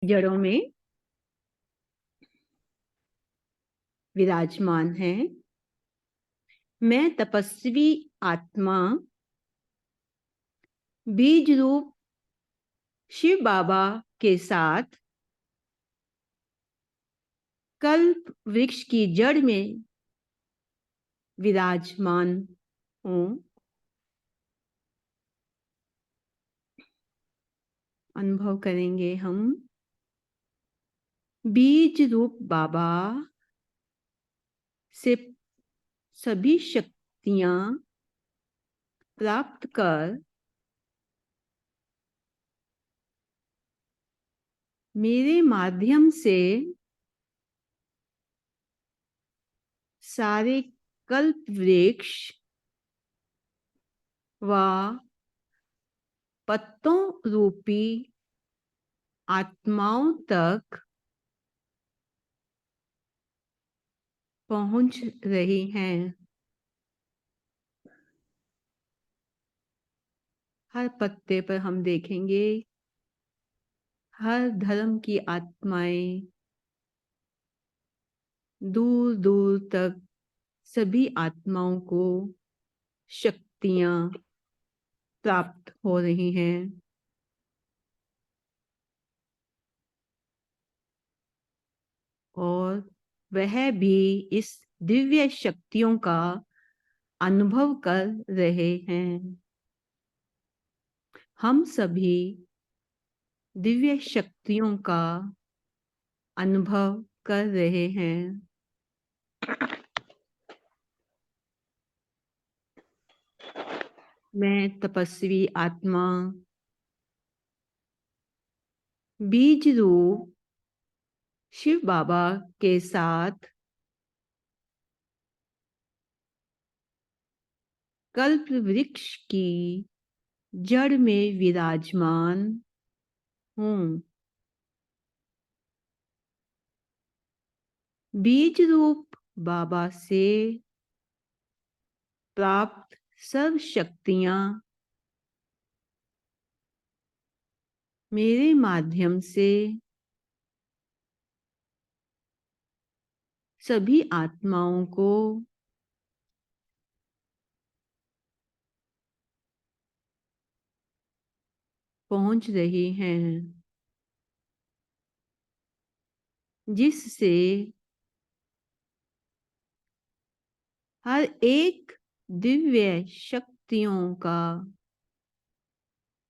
जड़ों में विराजमान है। मैं तपस्वी आत्मा बीज रूप शिव बाबा के साथ कल्प वृक्ष की जड़ में विराजमान हूं। अनुभव करेंगे हम बीज रूप बाबा से सभी शक्तियां प्राप्त कर मेरे माध्यम से सारे कल्प वृक्ष व पत्तों रूपी आत्माओं तक पहुंच रही हैं। हर पत्ते पर हम देखेंगे हर धर्म की आत्माएं दूर दूर तक सभी आत्माओं को शक्तियां प्राप्त हो रही हैं। और वह भी इस दिव्य शक्तियों का अनुभव कर रहे हैं। हम सभी दिव्य शक्तियों का अनुभव कर रहे हैं। मैं तपस्वी आत्मा बीज रूप शिव बाबा के साथ कल्प वृक्ष की जड़ में विराजमान हूं। बीज रूप बाबा से प्राप्त सर्व शक्तियां मेरे माध्यम से सभी आत्माओं को पहुंच रही हैं, जिससे हर एक दिव्य शक्तियों का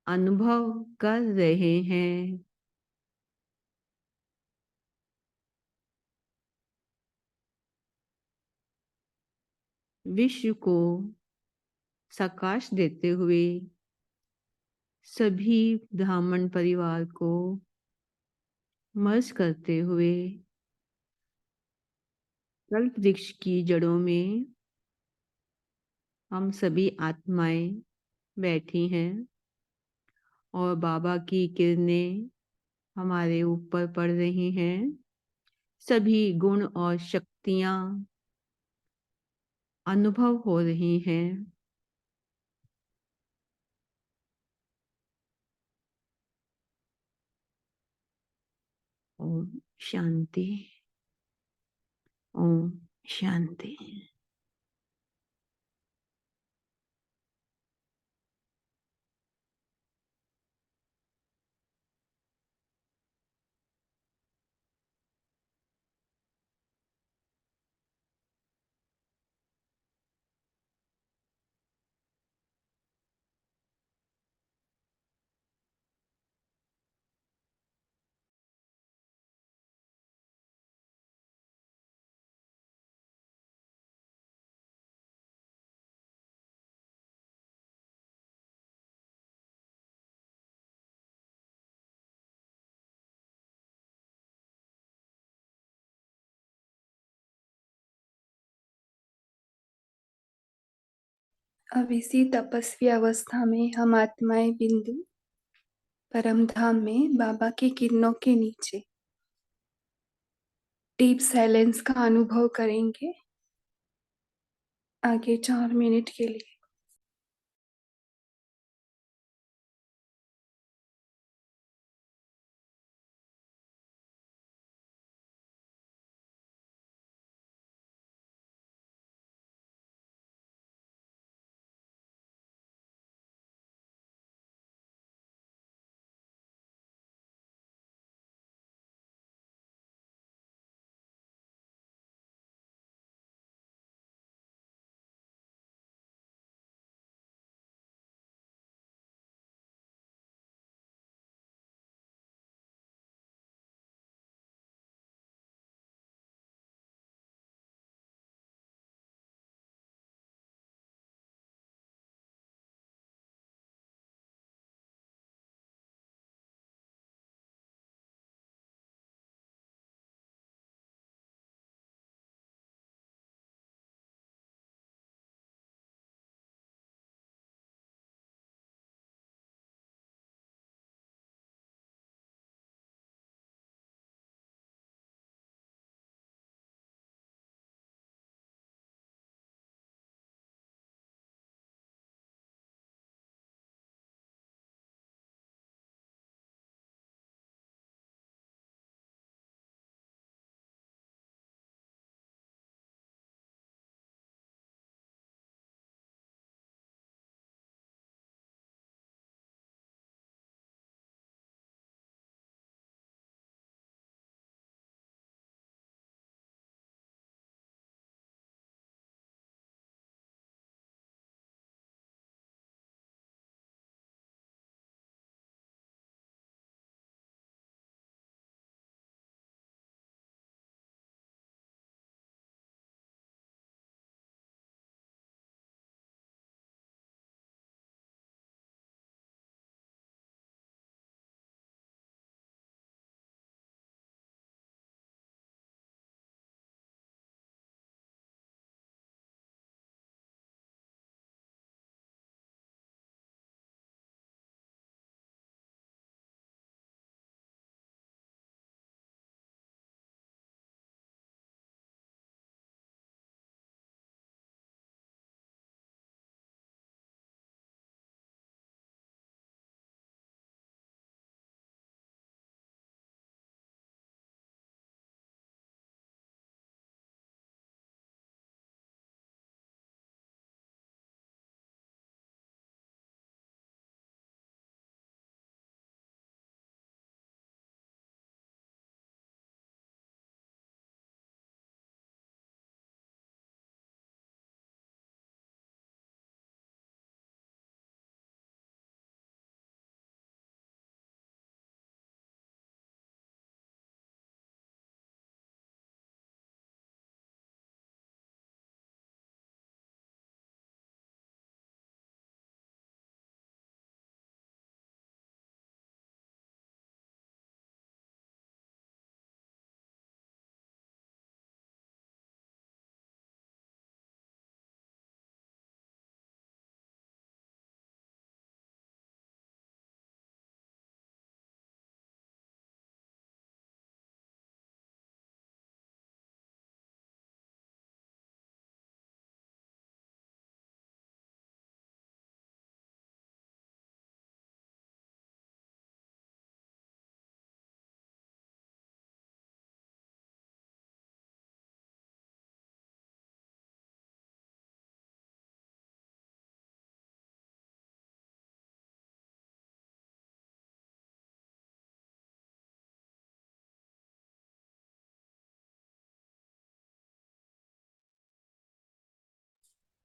अनुभव कर रहे हैं। विश्व को प्रकाश देते हुए सभी ब्राह्मण परिवार को मर्ज करते हुए कल्प वृक्ष की जड़ों में हम सभी आत्माएं बैठी हैं और बाबा की किरणें हमारे ऊपर पड़ रही हैं। सभी गुण और शक्तियां अनुभव हो रही हैं। ओम शांति। ओम शांति। अब इसी तपस्वी अवस्था में हम आत्माएं बिंदु परम धाम में बाबा की किरणों के नीचे डीप साइलेंस का अनुभव करेंगे आगे 4 मिनट के लिए।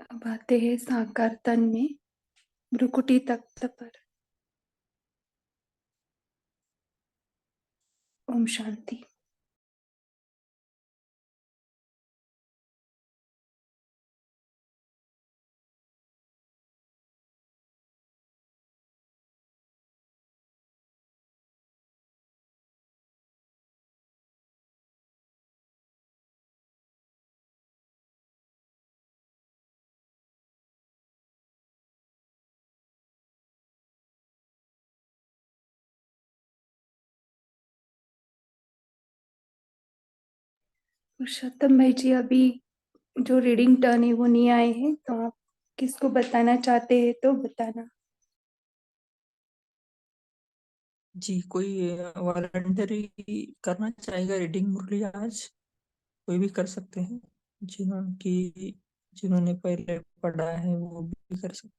अब आते हैं साकार तन में, भ्रुकुटी तख्त पर। ओम शांति। पुरुषोत्तम भाई जी, अभी जो रीडिंग टर्न है वो नहीं आए हैं, तो आप किसको बताना चाहते हैं तो बताना। जी, कोई वॉलंटरी करना चाहेगा रीडिंग मुरली आज? कोई भी कर सकते हैं, जिन्होंने पहले पढ़ा है वो भी कर सकते।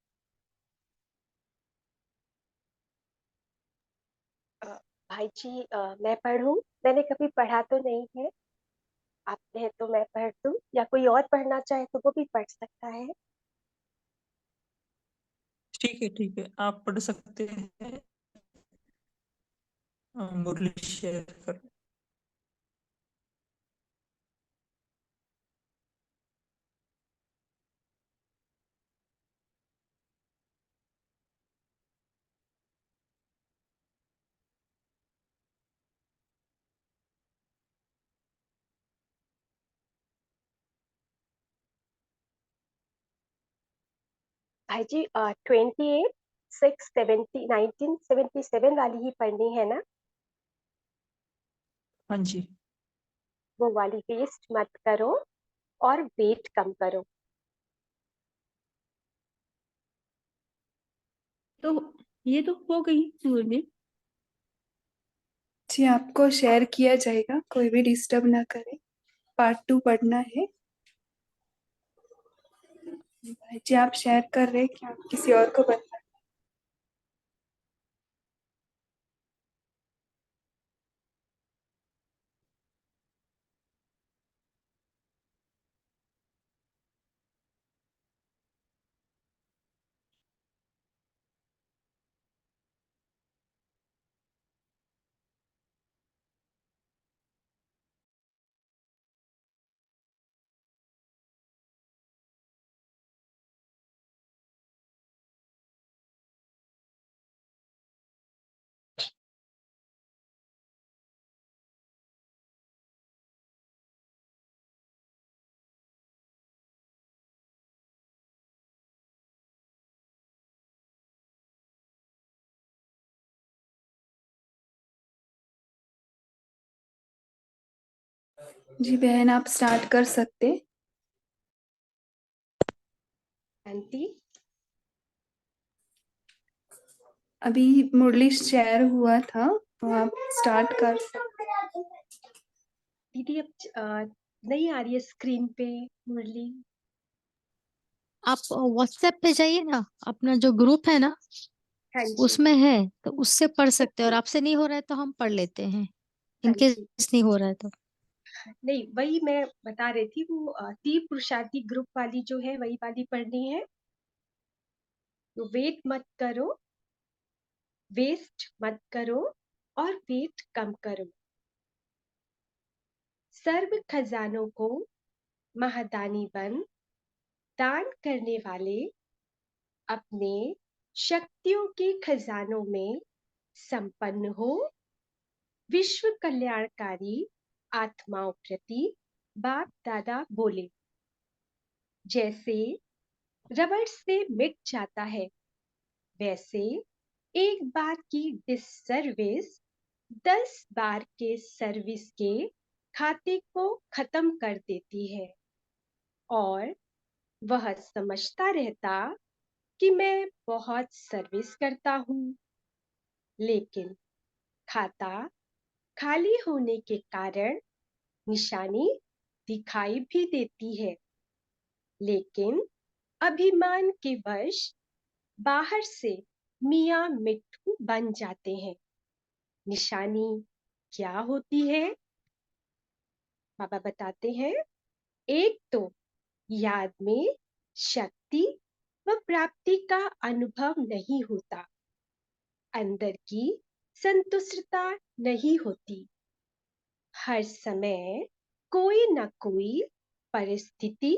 भाई जी, मैं पढ़ूं? मैंने कभी पढ़ा तो नहीं है। आप कहे तो मैं पढ़ दूं, या कोई और पढ़ना चाहे तो वो भी पढ़ सकता है। ठीक है, आप पढ़ सकते हैं। मुरली शेयर कर। भाई जी, 1977 वाली ही पढ़नी है ना? हाँ जी। वो वाली, वेस्ट मत करो और वेट कम करो। तो ये तो हो गई मुरली। जी, आपको शेयर किया जाएगा, कोई भी डिस्टर्ब ना करे। पार्ट 2 पढ़ना है। भाई जी, आप शेयर कर रहे हैं क्या? आप किसी और को बता। जी बहन, आप स्टार्ट कर सकते। आंटी, अभी मुरली शेयर हुआ था, तो आप स्टार्ट कर सकते। दीदी अब नहीं आ रही है स्क्रीन पे मुरली। आप व्हाट्सएप पे जाइए ना, अपना जो ग्रुप है ना हाँ जी। उसमें है, तो उससे पढ़ सकते हैं। और आपसे नहीं हो रहा है तो हम पढ़ लेते हैं, हाँ इनकेस जी। नहीं हो रहा है तो। नहीं, वही मैं बता रही थी, वो तीन पुरुषार्थी ग्रुप वाली जो है वही वाली पढ़नी है। तो वेट मत करो, वेस्ट मत करो और वेट कम करो। सर्व खजानों को महादानी बन दान करने वाले अपने शक्तियों के खजानों में संपन्न हो। विश्व कल्याणकारी आत्माओं प्रति बाप दादा बोले, जैसे रबड़ से मिट जाता है, वैसे एक बार की डिससर्विस 10 बार के सर्विस के खाते को खत्म कर देती है। और वह समझता रहता कि मैं बहुत सर्विस करता हूँ, लेकिन खाता खाली होने के कारण निशानी दिखाई भी देती है, लेकिन अभिमान के वश बाहर से मियाँ मिट्ठू बन जाते हैं। निशानी क्या होती है? बाबा बताते हैं, एक तो याद में शक्ति व प्राप्ति का अनुभव नहीं होता, अंदर की संतुष्टता नहीं होती। हर समय कोई न कोई परिस्थिति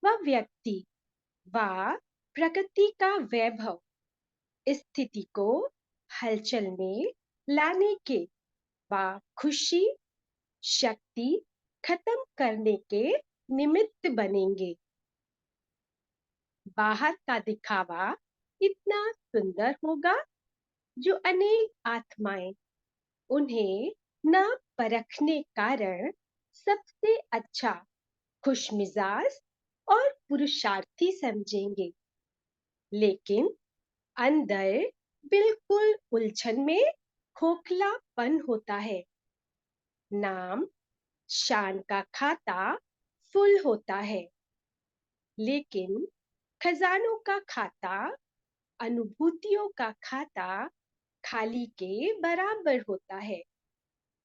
व व्यक्ति व प्रकृति का वैभव स्थिति को हलचल में लाने के व खुशी शक्ति खत्म करने के निमित्त बनेंगे। बाहर का दिखावा इतना सुंदर होगा जो अनेक आत्माएं उन्हें न परखने कारण सबसे अच्छा खुशमिजाज और पुरुषार्थी समझेंगे, लेकिन अंदर बिल्कुल उलझन में खोखलापन होता है। नाम शान का खाता फुल होता है, लेकिन खजानों का खाता, अनुभूतियों का खाता खाली के बराबर होता है,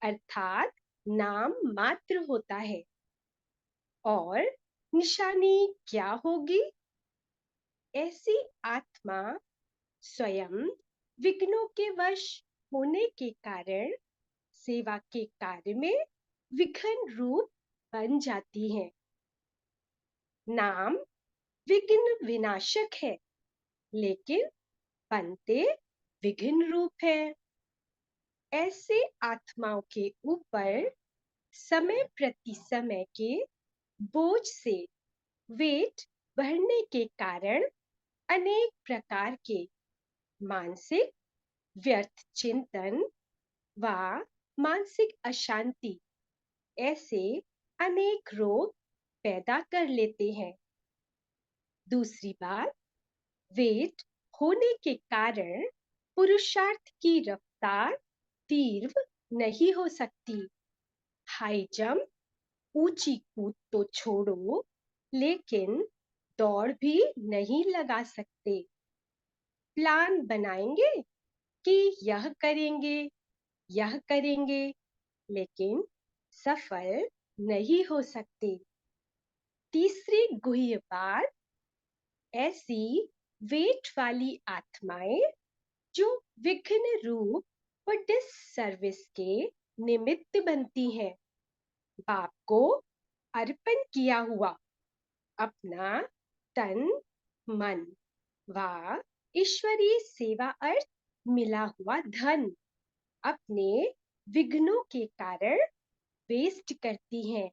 अर्थात नाम मात्र होता है। और निशानी क्या होगी? ऐसी आत्मा स्वयं विघ्नों के वश होने के कारण सेवा के कार्य में विघ्न रूप बन जाती है। नाम विघ्न विनाशक है, लेकिन बनते विघ्न रूप है। ऐसे आत्माओं के ऊपर समय प्रति समय के बोझ से वेट बढ़ने के कारण अनेक प्रकार के मानसिक व्यर्थ चिंतन व मानसिक अशांति ऐसे अनेक रोग पैदा कर लेते हैं। दूसरी बात, वेट होने के कारण पुरुषार्थ की रफ्तार तीव्र नहीं हो सकती। हाई जंप, ऊंची कूद तो छोड़ो, लेकिन दौड़ भी नहीं लगा सकते। प्लान बनाएंगे कि यह करेंगे, लेकिन सफल नहीं हो सकते। तीसरी गुह्य बात, ऐसी वेट वाली आत्माएं जो विघ्न रूप व डिससर्विस के निमित्त बनती हैं, बाप को अर्पण किया हुआ अपना तन मन व ईश्वरीय सेवा अर्थ मिला हुआ धन अपने विघ्नों के कारण वेस्ट करती हैं,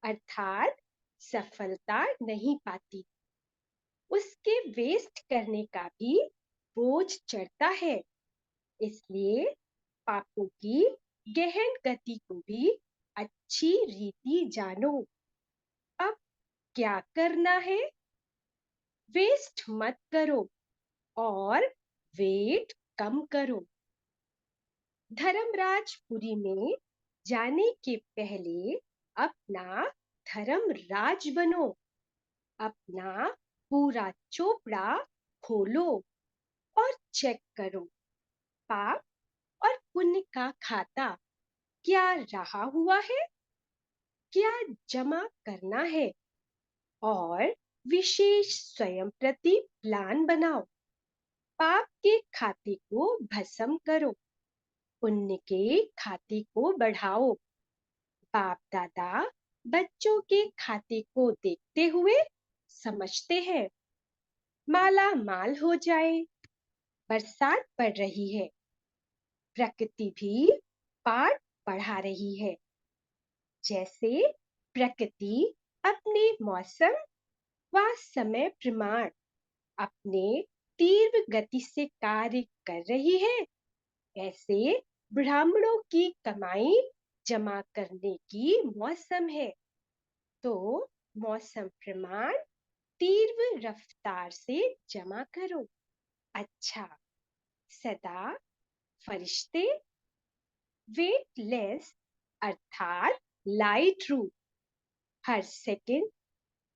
अर्थात सफलता नहीं पाती। उसके वेस्ट करने का भी बोझ चढ़ता है। इसलिए पापों की गहन गति को भी अच्छी रीति जानो। अब क्या करना है? वेस्ट मत करो और वेट कम करो। धर्मराजपुरी में जाने के पहले अपना धर्मराज बनो। अपना पूरा चोपड़ा खोलो और चेक करो, पाप और पुण्य का खाता क्या रहा हुआ है, क्या जमा करना है, और विशेष स्वयं प्रति प्लान बनाओ। पाप के खाते को भस्म करो, पुण्य के खाते को बढ़ाओ। बाप दादा बच्चों के खाते को देखते हुए समझते हैं, माला माल हो जाए। बरसात पड़ रही है, प्रकृति भी पाठ पढ़ा रही है। जैसे प्रकृति अपने मौसम व समय प्रमाण अपने तीव्र गति से कार्य कर रही है, ऐसे ब्राह्मणों की कमाई जमा करने की मौसम है। तो मौसम प्रमाण तीव्र रफ्तार से जमा करो। अच्छा, सदा फरिश्ते वेटलेस अर्थात लाइट रूप हर सेकंड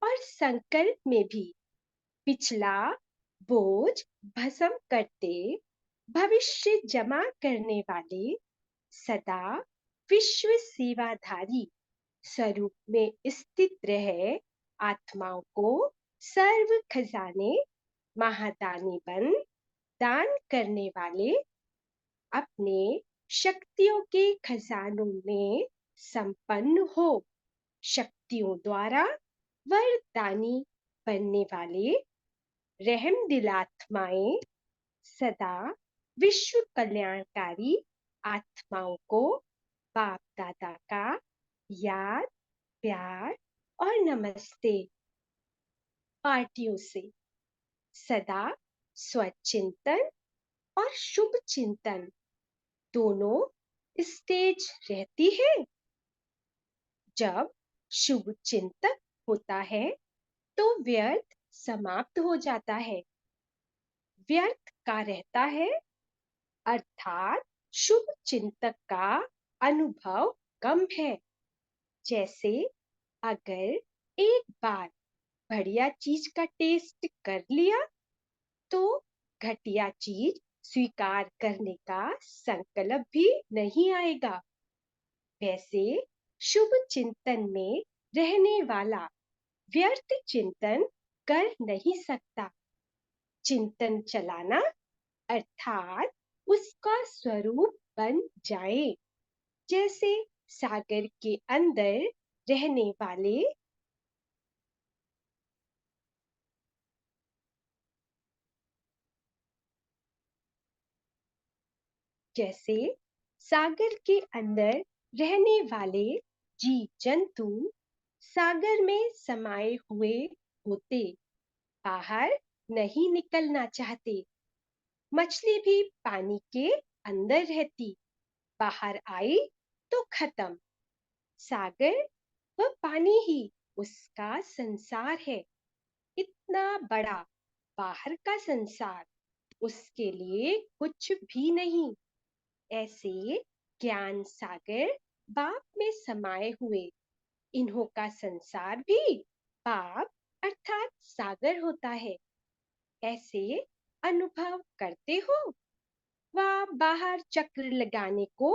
और संकल्प में भी पिछला बोझ भस्म करते भविष्य जमा करने वाले सदा विश्व सेवाधारी स्वरूप में स्थित रहे आत्माओं को सर्व खजाने महादानी बन दान करने वाले अपने शक्तियों के खजानों में संपन्न हो। शक्तियों द्वारा वरदानी बनने वाले रहमदिल आत्माएं सदा विश्व कल्याणकारी आत्माओं को बाप दादा का याद, प्यार और नमस्ते। पार्टियों से सदा स्वचिंतन और शुभ चिंतन दोनों स्टेज रहती है। जब शुभ चिंतन होता है तो व्यर्थ समाप्त हो जाता है, व्यर्थ का रहता है, अर्थात शुभ चिंतक का अनुभव कम है। जैसे अगर एक बार बढ़िया चीज का टेस्ट कर लिया तो घटिया चीज स्वीकार करने का संकल्प भी नहीं आएगा। वैसे शुभ चिंतन में रहने वाला व्यर्थ चिंतन कर नहीं सकता। चिंतन चलाना अर्थात उसका स्वरूप बन जाए। जैसे सागर के अंदर रहने वाले जैसे सागर के अंदर रहने वाले जीव जंतु सागर में समाये हुए होते, बाहर नहीं निकलना चाहते। मछली भी पानी के अंदर रहती, बाहर आई तो खत्म। सागर व पानी ही उसका संसार है। इतना बड़ा बाहर का संसार उसके लिए कुछ भी नहीं। ऐसे ज्ञान सागर बाप में समाये हुए इन्हों का संसार भी बाप अर्थात सागर होता है। ऐसे अनुभव करते हो। वह बाहर चक्र लगाने को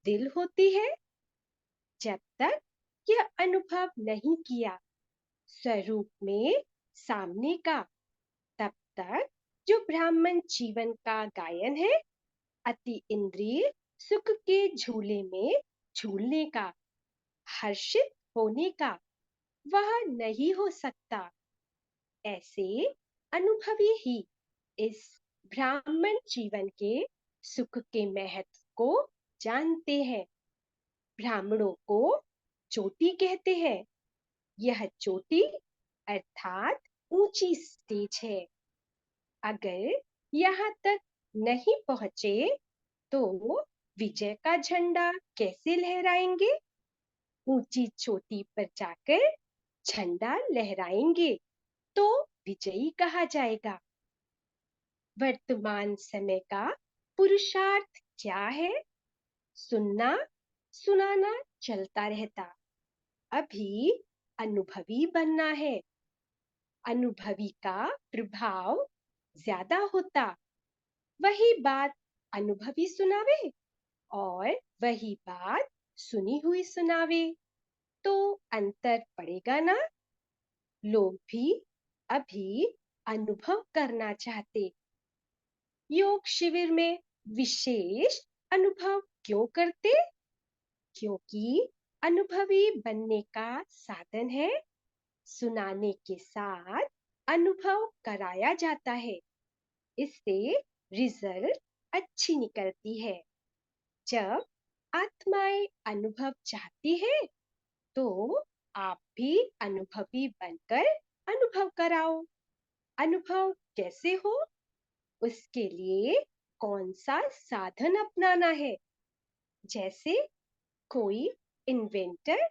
दिल होती है। जब तक यह अनुभव नहीं किया स्वरूप में सामने का, तब तक जो ब्राह्मण जीवन का गायन है, अति इंद्रिय सुख के झूले में झूलने का, हर्षित होने का, वह नहीं हो सकता। ऐसे अनुभवी ही इस ब्राह्मण जीवन के सुख के महत्व को जानते हैं। ब्राह्मणों को चोटी कहते हैं। यह चोटी अर्थात ऊंची स्टेज है। अगर यहाँ तक नहीं पहुंचे तो विजय का झंडा कैसे लहराएंगे? ऊंची चोटी पर जाकर झंडा लहराएंगे तो विजयी कहा जाएगा। वर्तमान समय का पुरुषार्थ क्या है? सुनना सुनाना चलता रहता। अभी अनुभवी बनना है। अनुभवी का प्रभाव ज्यादा होता। वही बात अनुभवी सुनावे और वही बात सुनी हुई सुनावे तो अंतर पड़ेगा ना। लोग भी अभी अनुभव करना चाहते। योग शिविर में विशेष अनुभव क्यों करते? क्योंकि अनुभवी बनने का साधन है। सुनाने के साथ अनुभव कराया जाता है। इससे रिजल्ट अच्छी निकलती है। जब आत्माएं अनुभव चाहती है तो आप भी अनुभवी बनकर अनुभव कराओ। अनुभव कैसे हो? उसके लिए कौन सा साधन अपनाना है? जैसे कोई इन्वेंटर,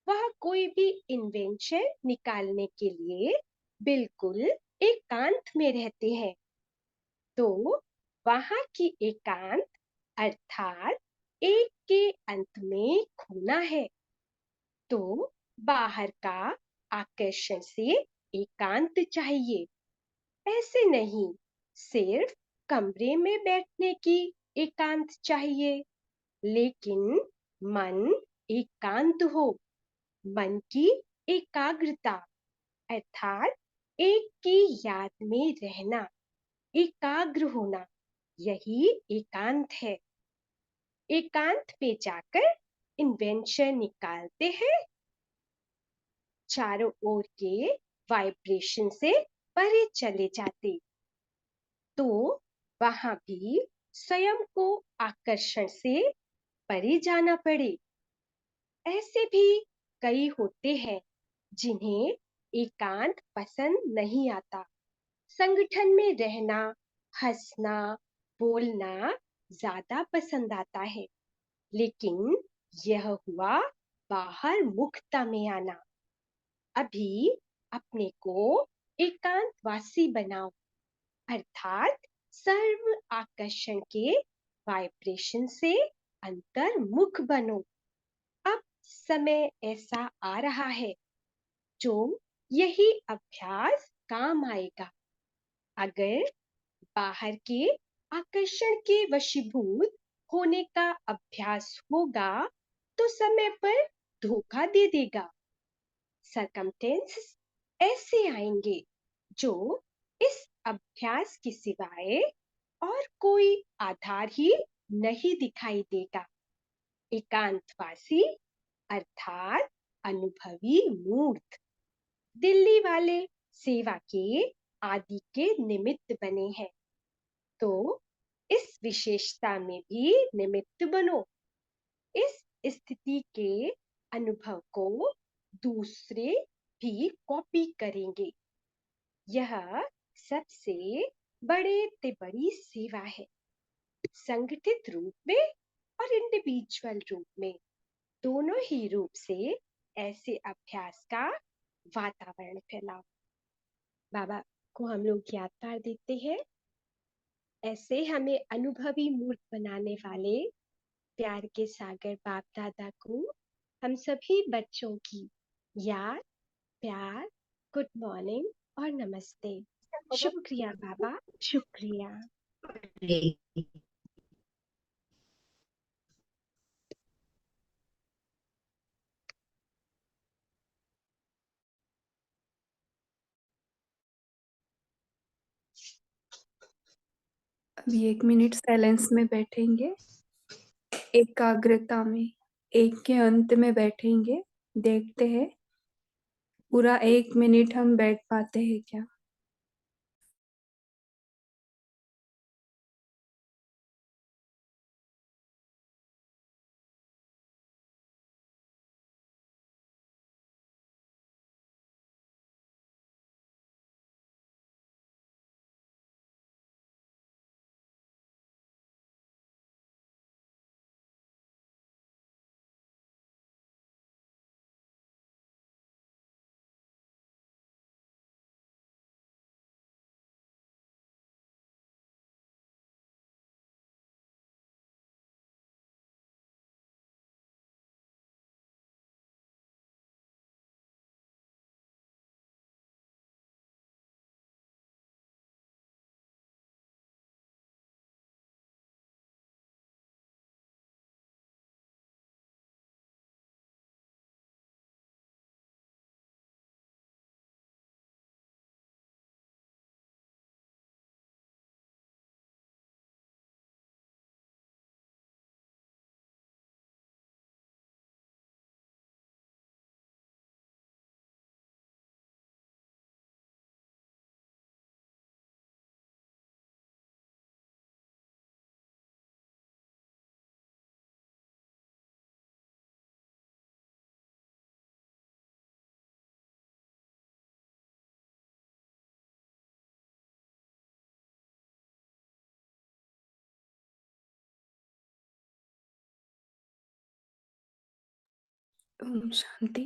वह कोई भी इन्वेंशन निकालने के लिए बिल्कुल एकांत में रहते हैं। तो वहां की एकांत अर्थात एक के अंत में खोना है। तो बाहर का आकर्षण से एकांत चाहिए। ऐसे नहीं सिर्फ कमरे में बैठने की एकांत चाहिए, लेकिन मन एकांत हो। मन की एकाग्रता अर्थात एक की याद में रहना, एकाग्र होना, यही एकांत है। एकांत में जाकर इन्वेंशन निकालते हैं, चारों ओर के वाइब्रेशन से परे चले जाते, तो वहां भी स्वयं को आकर्षण से परे जाना पड़े। ऐसे भी कई होते हैं जिन्हें एकांत पसंद नहीं आता। संगठन में रहना, हंसना, बोलना ज्यादा पसंद आता है, लेकिन यह हुआ बाहर मुक्तता में आना। अभी अपने को एकांतवासी बनाओ, अर्थात सर्व आकर्षण के वाइब्रेशन से अंतर्मुख बनो। अब समय ऐसा आ रहा है जो यही अभ्यास काम आएगा। अगर बाहर के आकर्षण के वशीभूत होने का अभ्यास होगा तो समय पर धोखा दे देगा। सरकमटेंसेस ऐसे आएंगे जो इस अभ्यास के सिवाय और कोई आधार ही नहीं दिखाई देगा। एकांतवासी अर्थात अनुभवी मूर्त। दिल्ली वाले सेवा के आदि के निमित्त बने हैं, तो इस विशेषता में भी निमित्त बनो। इस स्थिति के अनुभव को दूसरे भी कॉपी करेंगे। यह सबसे बड़े ते बड़ी सेवा है। संगठित रूप में और इंडिविजुअल रूप में, दोनों ही रूप से ऐसे अभ्यास का वातावरण फैलाओ। बाबा को हम लोग याद कर देते हैं, ऐसे हमें अनुभवी मूर्त बनाने वाले प्यार के सागर बाप दादा को हम सभी बच्चों की याद, प्यार, गुड मॉर्निंग और नमस्ते। शुक्रिया बाबा, शुक्रिया। अभी 1 मिनट साइलेंस में बैठेंगे, एकाग्रता में। एक के अंत में बैठेंगे, देखते हैं पूरा 1 मिनट हम बैठ पाते हैं क्या। ओम शांति।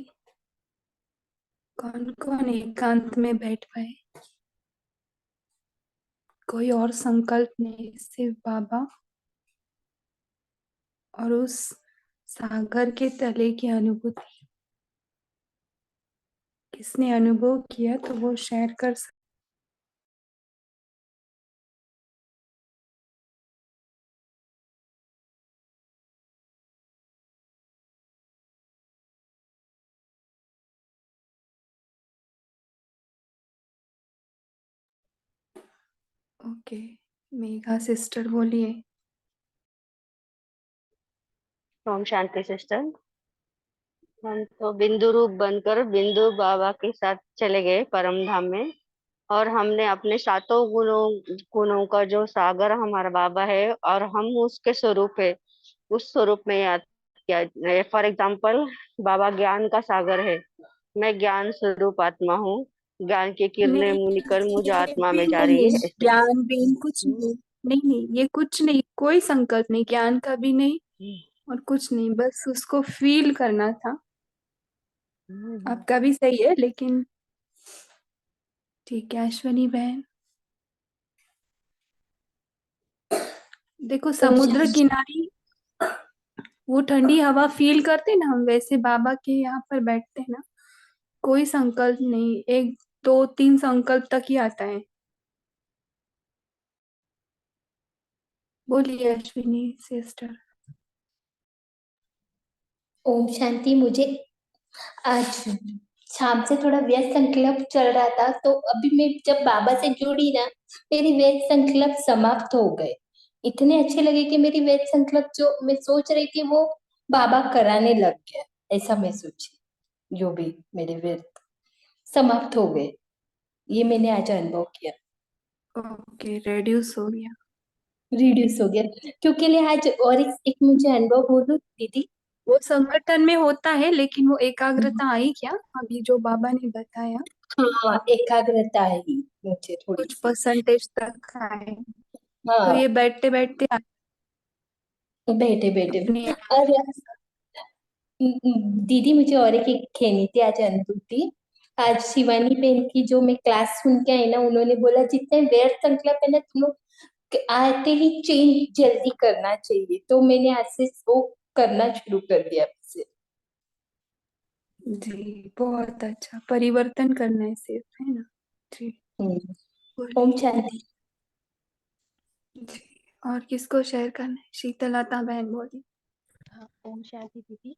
कौन कौन एकांत में बैठ पाए? कोई और संकल्प नहीं, सिर्फ बाबा और उस सागर के तले की अनुभूति। किसने अनुभव किया तो वो शेयर कर सकते। ओके, मेघा सिस्टर बोलिए। ओम शांति सिस्टर। हम तो बिंदु रूप बनकर बिंदु बाबा के साथ चले गए परम धाम में। और हमने अपने सातों गुणों गुणों का जो सागर हमारा बाबा है और हम उसके स्वरूप है, उस स्वरूप में याद किया। फॉर एग्जाम्पल, बाबा ज्ञान का सागर है। मैं ज्ञान स्वरूप आत्मा हूँ। ज्ञान की किरणें नहीं, मुंह निकल मुझे ये आत्मा भी में जा नहीं रही है, है ऐसे। ज्ञान भी कुछ हम्म, नहीं। नहीं नहीं, ये कुछ नहीं, कोई संकल्प नहीं, ज्ञान का भी नहीं हम्म, और कुछ नहीं, बस उसको फील करना था। हम्म। आपका भी सही है, लेकिन ठीक है अश्वनी बहन। देखो ओम समुद्र शांति। किनारे वो ठंडी हवा फील करते ना, हम वैसे बाबा के यहाँ पर बैठते हैं ना, कोई संकल्प नहीं, एक दो तीन संकल्प तक ही आता है। बोलिए अश्विनी सिस्टर। ओम शांति। मुझे आज शाम से थोड़ा व्यस्त संकल्प चल रहा था, तो अभी मैं जब बाबा से जुड़ी ना, मेरी व्यस्त संकल्प समाप्त हो गए। इतने अच्छे लगे कि मेरी व्यस्त संकल्प जो मैं सोच रही थी वो बाबा कराने लग गया। ऐसा मैं सोची, जो भी मेरे व्यस्त समाप्त हो गए, ये मैंने आज अनुभव किया। ओके, रेड्यूस हो गया। रिड्यूस हो गया। क्योंकि लिए आज और एक मुझे अनुभव बोलूं दीदी। वो संगठन में होता है, लेकिन वो एकाग्रता आई क्या अभी जो बाबा ने बताया? हाँ, एकाग्रता है ही मुझे थोड़ी कुछ सी। परसेंटेज तक आए, तो हाँ, ये बैठते बैठते बैठे बैठे। अपने और दीदी मुझे और एक कहनी थी आज अनुभूति। आज शिवानी बहन की जो मैं क्लास सुन के आई ना, उन्होंने बोला जितने व्यर्थ संकल्प है ना तुम लोग आते ही चेंज जल्दी करना चाहिए, तो मैंने आज से वो करना शुरू कर दिया से। जी बहुत अच्छा, परिवर्तन करना है सिर्फ, है ना? जी हम्म। ओम बोलिए। शांति। जी, और किसको शेयर करना है? शीतलता बहन बोली। हाँ, ओम शांति दीदी।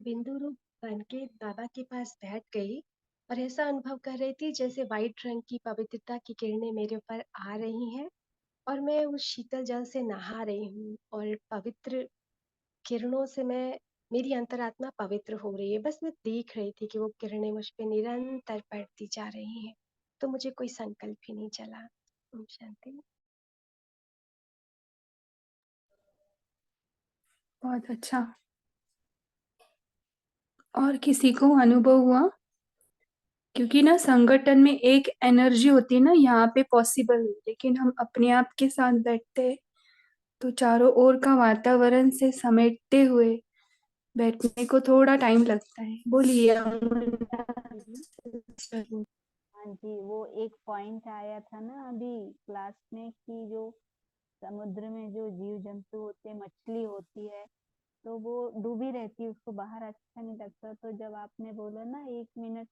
बिंदु रूप बन के बाबा के पास बैठ गई और ऐसा अनुभव कर रही थी जैसे वाइट रंग की पवित्रता की किरणें मेरे ऊपर आ रही हैं और मैं उस शीतल जल से नहा रही हूँ और पवित्र किरणों से मेरी अंतरात्मा पवित्र हो रही है। बस मैं देख रही थी कि वो किरणें मुझ पे निरंतर पड़ती जा रही हैं, तो मुझे कोई संकल्प ही नहीं चला। ओम शांति। बहुत अच्छा। और किसी को अनुभव हुआ? क्योंकि ना संगठन में एक एनर्जी होती है ना, यहाँ पे पॉसिबल, लेकिन हम अपने आप के साथ बैठते हैं तो चारों ओर का वातावरण से समेटते हुए बैठने को थोड़ा टाइम लगता है। बोलिए अमूल्य दीदी। sister। हाँ जी, वो एक पॉइंट आया था ना अभी क्लास में कि जो समुद्र में जो जीव जंतु होते हैं, मछली होती है, तो वो डूबी रहती है, उसको बाहर अच्छा नहीं लगता। तो जब आपने बोला ना 1 मिनट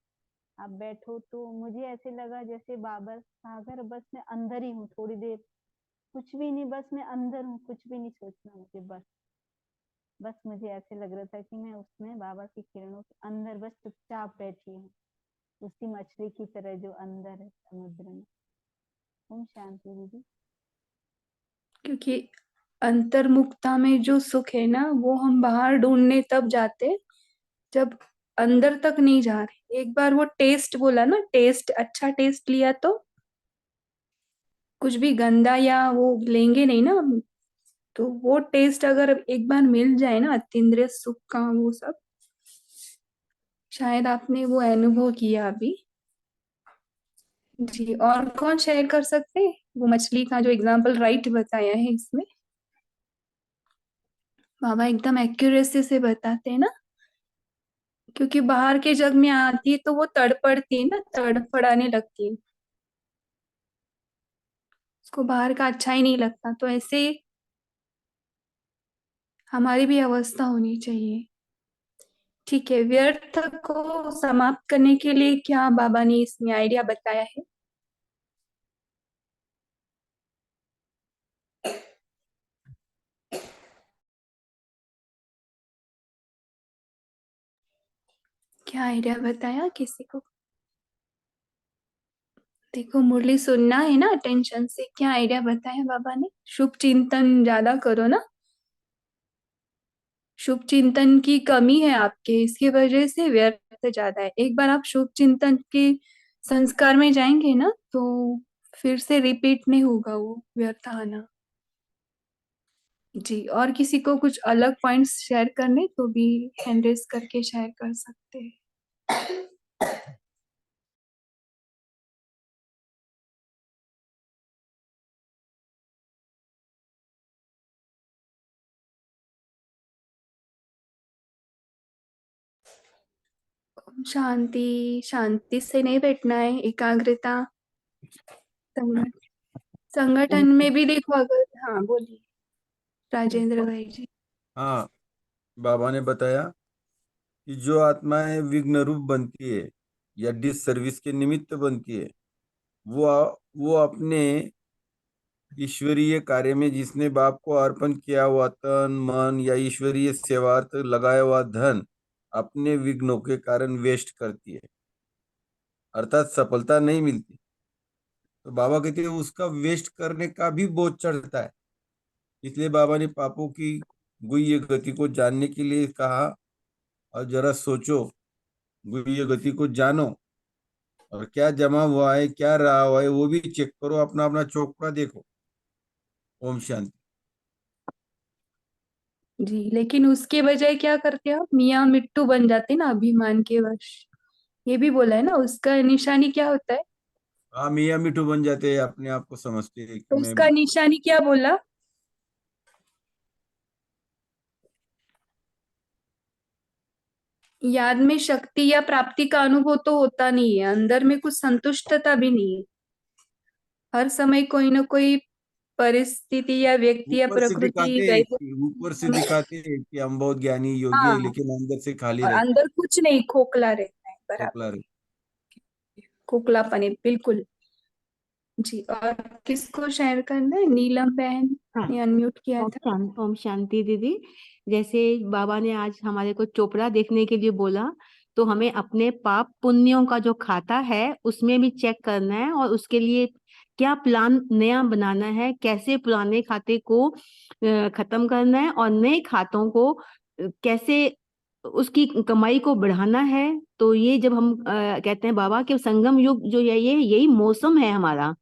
आप बैठो, तो मुझे ऐसे लगा जैसे बाबा सागर, बस मैं अंदर ही हूँ थोड़ी देर, कुछ भी नहीं, बस मैं अंदर हूँ, कुछ भी नहीं सोचना मुझे। बस बस मुझे ऐसे लग रहा था कि मैं उसमें बाबा की किरणों के अंदर बस चुपचाप बैठी हूँ, उसी मछली की तरह जो अंदर है समुद्र में। ओम शांति दीदी। क्योंकि अंतर्मुखता में जो सुख है ना, वो हम बाहर ढूंढने तब जाते जब अंदर तक नहीं जा रहे। एक बार वो टेस्ट बोला ना, टेस्ट, अच्छा टेस्ट लिया तो कुछ भी गंदा या वो लेंगे नहीं ना हम। तो वो टेस्ट अगर एक बार मिल जाए ना, अतीन्द्रिय सुख का वो सब, शायद आपने वो अनुभव किया अभी। जी, और कौन शेयर कर सकते हैं? वो मछली का जो एग्जाम्पल राइट बताया है इसमें, बाबा एकदम एक्यूरेसी से बताते हैं ना। क्योंकि बाहर के जग में आती है तो वो तड़पड़ती है ना, तड़फड़ाने लगती है, उसको बाहर का अच्छा ही नहीं लगता। तो ऐसे ही हमारी भी अवस्था होनी चाहिए। ठीक है, व्यर्थ को समाप्त करने के लिए क्या बाबा ने इसमें आइडिया बताया है? क्या आइडिया बताया किसी को देखो मुरली सुनना है ना अटेंशन से। क्या आइडिया बताया बाबा ने? शुभ चिंतन ज्यादा करो ना। शुभ चिंतन की कमी है आपके, इसकी वजह से व्यर्थ ज्यादा है। एक बार आप शुभ चिंतन के संस्कार में जाएंगे ना तो फिर से रिपीट नहीं होगा वो व्यर्थ आना। जी, और किसी को कुछ अलग पॉइंट्स शेयर करने तो भी हैंड रेज करके शेयर कर सकते हैं। शांति, शांति से नहीं बैठना है, एकाग्रता। संगठन में भी देखो अगर, हाँ बोलिए राजेंद्र भाई जी। हाँ, बाबा ने बताया कि जो आत्माएं विघ्न रूप बनती है या डिस सर्विस के निमित्त बनती है, वो अपने ईश्वरीय कार्य में जिसने बाप को अर्पण किया हुआ तन मन या ईश्वरीय सेवार्थ लगाया हुआ धन अपने विघ्नों के कारण वेस्ट करती है, अर्थात सफलता नहीं मिलती। तो बाबा कहते हैं उसका वेस्ट करने का भी बोझ चढ़ता है। इसलिए बाबा ने पापों की गुह्य गति को जानने के लिए कहा, और जरा सोचो, गुह्य गति को जानो और क्या जमा हुआ है क्या रहा हुआ है वो भी चेक करो, अपना अपना चौकड़ा देखो। ओम शांति। जी, लेकिन उसके बजाय क्या करते हैं आप? मियाँ मिट्टू बन जाते ना अभिमान के वश। ये भी बोला है ना, उसका निशानी क्या होता है? हाँ, मियाँ मिठू बन जाते हैं, अपने आप को समझते हैं कि तो मैं। उसका निशानी क्या बोला? याद में शक्ति या प्राप्ति का अनुभव तो होता नहीं है, अंदर में कुछ संतुष्टता भी नहीं है। हर समय कोई ना कोई परिस्थिति या व्यक्ति या प्रकृति ऊपर से दिखाते हैं कि हम बहुत ज्ञानी योगी है, हाँ, लेकिन अंदर से खाली और रहते, अंदर कुछ नहीं, खोखला रहता है, बराबर खोखला रहते। खोखलापन है बिल्कुल। जी, और किसको शेयर करना है? नीलम बहन हाँ, ने अनम्यूट किया था। ओम शांति दीदी। जैसे बाबा ने आज हमारे को चोपड़ा देखने के लिए बोला, तो हमें अपने पाप पुण्यों का जो खाता है उसमें भी चेक करना है, और उसके लिए क्या प्लान नया बनाना है, कैसे पुराने खाते को खत्म करना है और नए खातों को कैसे उसकी कमाई को बढ़ाना है। तो ये जब हम कहते हैं बाबा कि संगम युग जो है, ये यही मौसम है हमारा।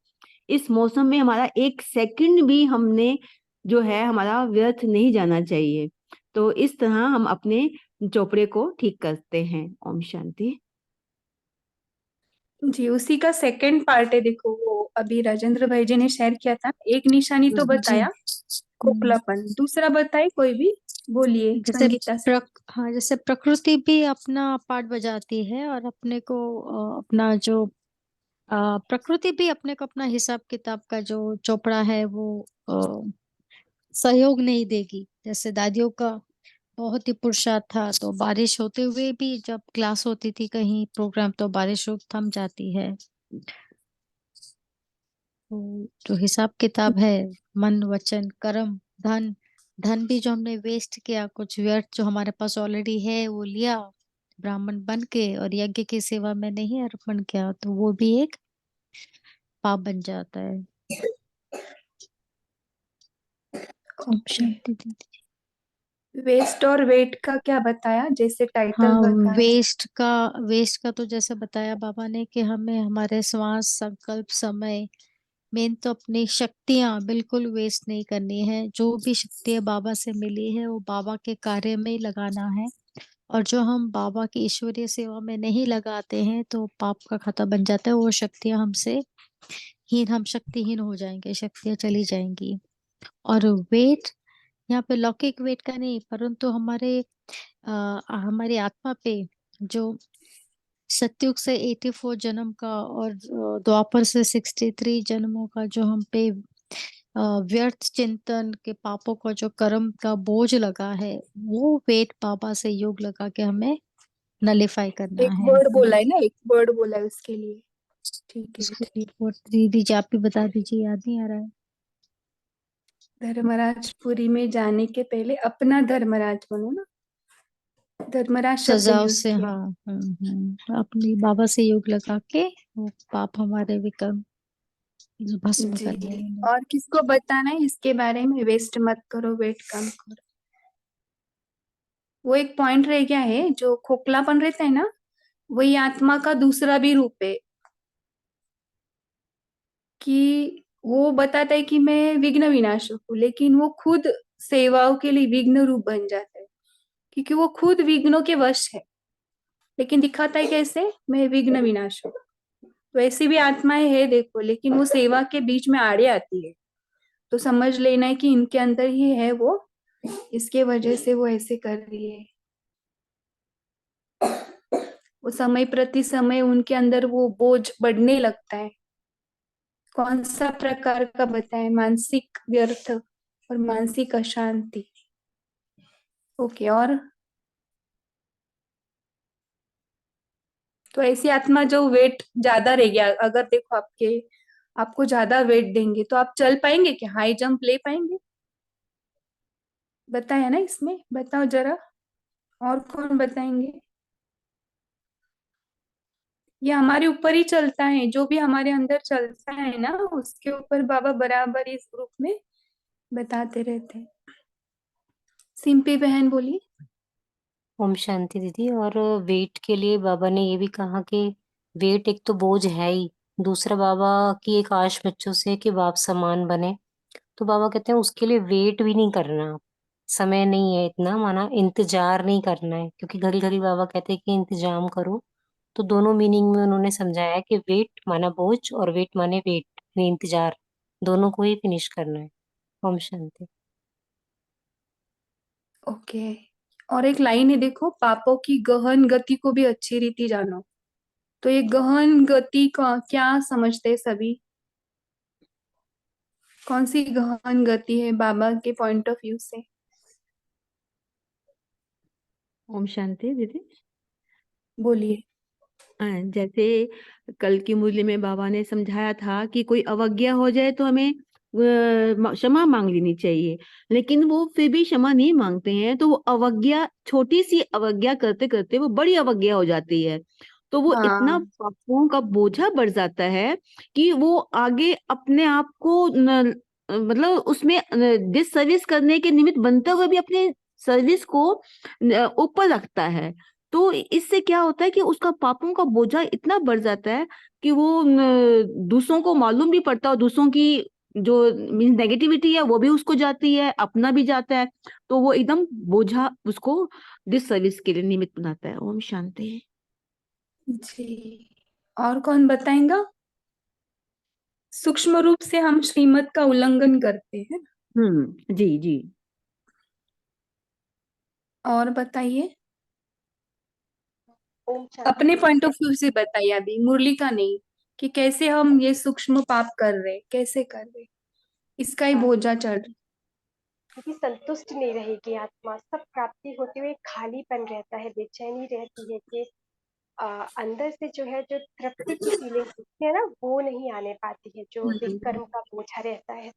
इस मौसम में हमारा एक सेकंड भी हमने जो है हमारा व्यर्थ नहीं जाना चाहिए। तो इस तरह हम अपने चोपड़े को ठीक करते हैं। ओम शांति। जी, उसी का सेकंड पार्ट है, देखो वो अभी राजेंद्र भाई जी ने शेयर किया था। एक निशानी तो बताया खोखलापन, दूसरा बताए कोई भी, बोलिए जैसे संगीता से। हाँ, जैसे प्रकृति भी अपना पार्ट बजाती है और अपने को अपना जो प्रकृति भी अपने को अपना हिसाब किताब का जो चोपड़ा है वो सहयोग नहीं देगी। जैसे दादियों का बहुत ही पुरुषार्थ था, तो बारिश होते हुए भी जब क्लास होती थी कहीं प्रोग्राम तो बारिश थम जाती है। तो जो हिसाब किताब है, मन वचन कर्म धन, धन भी जो हमने वेस्ट किया, कुछ व्यर्थ जो हमारे पास ऑलरेडी है वो लिया ब्राह्मण बन के और यज्ञ की सेवा में नहीं अर्पण किया, तो वो भी एक पाप बन जाता है। ओम शांति दीदी। वेस्ट और वेट का क्या बताया, जैसे टाइटल हाँ, बताया? वेस्ट का तो जैसे बताया बाबा ने कि हमें हमारे श्वास संकल्प समय, मेन तो अपनी शक्तियां बिल्कुल वेस्ट नहीं करनी है। जो भी शक्तियां बाबा से मिली है वो बाबा के कार्य में ही लगाना है, और जो हम बाबा की ईश्वरीय सेवा में नहीं लगाते हैं तो पाप का खाता बन जाता है। वो शक्तियां हमसे हम शक्तिहीन हो जाएंगे, शक्तियां चली जाएंगी। और वेट यहाँ पे लौकिक वेट का नहीं, परंतु हमारी आत्मा पे जो सतयुग से 84 जन्म का और द्वापर से 63 जन्मों का जो हम पे व्यर्थ चिंतन के पापों का जो कर्म का बोझ लगा है, वो वेट बाबा से योग लगा के हमें नलिफाई करना एक है। वर्ड बोला है ना, एक वर्ड बोला है उसके लिए। ठीक है, उसके लिए वो दीदी जी आप ही बता दीजिए, याद नहीं आ रहा है। धर्मराजपुरी में जाने के पहले अपना धर्मराज बनो ना। धर्मराज शब्द सजाव यूज से, किया। हाँ। अपनी बाबा से योग लगा के वो पाप हमारे विकर्म भस्म जी। करने हैं। और किसको बताना है इसके बारे में? वेस्ट मत करो, वेट कम करो। वो एक पॉइंट रह गया है, जो खोखलापन रहता है ना, वही आत्मा का दूसरा भी रूप है। कि वो बताता है कि मैं विघ्न विनाशक हूँ, लेकिन वो खुद सेवाओं के लिए विघ्न रूप बन जाता है, क्योंकि वो खुद विघ्नों के वश है, लेकिन दिखाता है कैसे? मैं विघ्न विनाशक। तो ऐसी भी आत्माएं है देखो, लेकिन वो सेवा के बीच में आड़े आती है। तो समझ लेना है कि इनके अंदर ही है वो, इसके वजह से वो ऐसे कर रही है। वो समय प्रति समय उनके अंदर वो बोझ बढ़ने लगता है। कौन सा प्रकार का बताएं? मानसिक व्यर्थ और मानसिक अशांति। ओके। और तो ऐसी आत्मा जो वेट ज्यादा रह गया, अगर देखो आपको ज्यादा वेट देंगे तो आप चल पाएंगे क्या? हाई जंप ले पाएंगे? बताया ना इसमें, बताओ जरा। और कौन बताएंगे? ये हमारे ऊपर ही चलता है, जो भी हमारे अंदर चलता है ना, उसके ऊपर बाबा बराबर इस ग्रुप में बताते रहते हैं। सिंपी बहन बोली। ओम शांति दीदी। और वेट के लिए बाबा ने ये भी कहा कि वेट एक तो बोझ है ही, दूसरा बाबा की एक आश बच्चों से कि बाप समान बने। तो बाबा कहते हैं उसके लिए वेट भी नहीं करना, समय नहीं है इतना, माना इंतजार नहीं करना है, क्योंकि घड़ी घड़ी बाबा कहते हैं कि इंतजाम करो। तो दोनों मीनिंग में उन्होंने समझाया है कि वेट माना बोझ और वेट माने वेट, यानी इंतजार, दोनों को ही फिनिश करना है। ओम शांति। ओके। और एक लाइन है देखो, पापों की गहन गति को भी अच्छी रीति जानो। तो ये गहन गति का क्या समझते हैं सभी? कौन सी गहन गति है बाबा के पॉइंट ऑफ व्यू से? ओम शांति दीदी। बोलिए। जैसे कल की मुरली में बाबा ने समझाया था कि कोई अवज्ञा हो जाए तो हमें क्षमा मांग लेनी चाहिए, लेकिन वो फिर भी क्षमा नहीं मांगते हैं, तो वो अवज्ञा, छोटी सी अवज्ञा करते करते वो बड़ी अवज्ञा हो जाती है। तो वो इतना हाँ। पापों का बोझा बढ़ जाता है कि वो आगे अपने आप को मतलब उसमें डिस सर्विस करने के निमित्त बनते हुए भी अपने सर्विस को ऊपर रखता है। तो इससे क्या होता है कि उसका पापों का बोझा इतना बढ़ जाता है कि वो दूसरों को मालूम भी पड़ता है, और दूसरों की जो मीन्स नेगेटिविटी है वो भी उसको जाती है, अपना भी जाता है। तो वो एकदम बोझा उसको डिस सर्विस के लिए निमित्त बनाता है। ओम शांति। जी। और कौन बताएगा? सूक्ष्म रूप से हम श्रीमत का उल्लंघन करते हैं। जी जी। और बताइए, ओम अपने शांति। पॉइंट ऑफ व्यू से बताइए, अभी मुरली का नहीं, कि कैसे हम ये सूक्ष्म पाप कर रहे, कैसे कर रहे, इसका ही बोझा चढ़ रहा। क्योंकि संतुष्ट नहीं रहेगी आत्मा, सब प्राप्ति होते हुए खालीपन रहता है, बेचैनी रहती है कि अंदर से जो है, जो तृप्ति की फीलिंग होती है ना, वो नहीं आने पाती है, जो विकर्म का बोझा रहता है।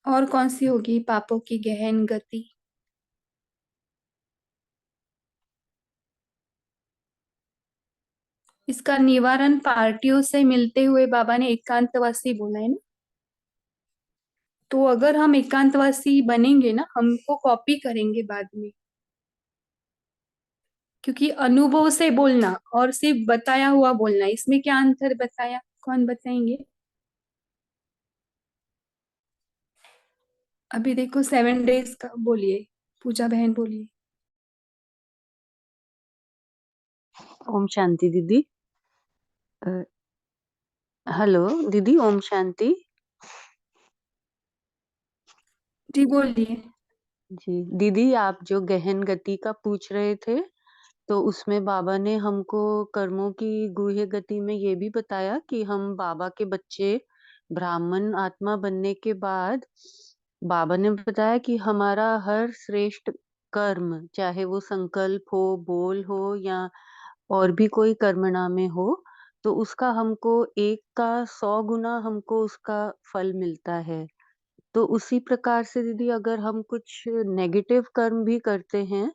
और कौन सी होगी पापों की गहन गति? इसका निवारण पार्टियों से मिलते हुए बाबा ने एकांतवासी बोला है ना। तो अगर हम एकांतवासी बनेंगे ना, हमको कॉपी करेंगे बाद में, क्योंकि अनुभव से बोलना और सिर्फ बताया हुआ बोलना, इसमें क्या अंतर बताया? कौन बताएंगे? अभी देखो 7 days का बोलिए, पूजा बहन बोलिए। ओम शांति दीदी। हेलो दीदी, ओम शांति। जी बोलिए। जी दीदी, आप जो गहन गति का पूछ रहे थे, तो उसमें बाबा ने हमको कर्मों की गुह्य गति में ये भी बताया कि हम बाबा के बच्चे ब्राह्मण आत्मा बनने के बाद बाबा ने बताया कि हमारा हर श्रेष्ठ कर्म, चाहे वो संकल्प हो, बोल हो या और भी कोई कर्मणा में हो, तो उसका हमको 1 का 100 गुना हमको उसका फल मिलता है। तो उसी प्रकार से दीदी अगर हम कुछ नेगेटिव कर्म भी करते हैं,